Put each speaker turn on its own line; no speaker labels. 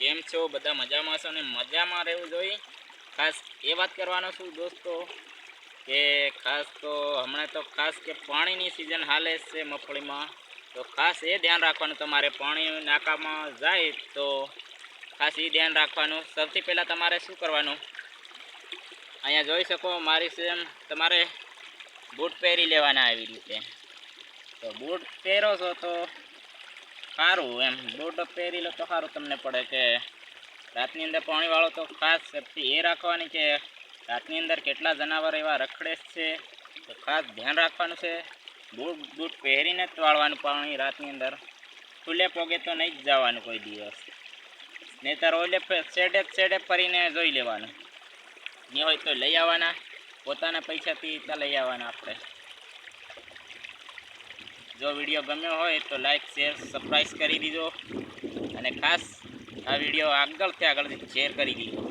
કેમ છો? બધા મજામાં છો ને? મજામાં રહેવું જોઈએ. ખાસ એ વાત કરવાનો છું દોસ્તો કે ખાસ તો હમણાં તો ખાસ કે પાણીની સિઝન હાલે છે મગફળીમાં, તો ખાસ એ ધ્યાન રાખવાનું તમારે. પાણી નાકામાં જાય તો ખાસ એ ધ્યાન રાખવાનું. સૌથી પહેલાં તમારે શું કરવાનું, અહીંયા જોઈ શકો મારી સેમ તમારે બૂટ પહેરી લેવાના આવી રીતે. તો બૂટ પહેરો છો તો સારું, એમ બૂટ પહેરી લો તો સારું તમને પડે કે રાતની અંદર પાણીવાળો. તો ખાસ સેફ્ટી એ રાખવાની કે રાતની અંદર કેટલા જનાવર એવા રખડે છે, તો ખાસ ધ્યાન રાખવાનું છે. બૂટ પહેરીને જ વાળવાનું પાણી રાતની અંદર. ખુલ્લે પોગે તો નહીં જ જવાનું કોઈ દિવસ, નહીંતર ઓલે સેડે ફરીને જોઈ લેવાનું. નહીં હોય તો લઈ આવવાના, પોતાના પૈસાથી ત્યાં લઈ આવવાના આપણે. જો વિડીયો ગમ્યો હોય તો લાઈક શેર સબસ્ક્રાઈબ કરી દીજો, અને ખાસ આ વિડીયો આગળથી શેર કરી દીધો.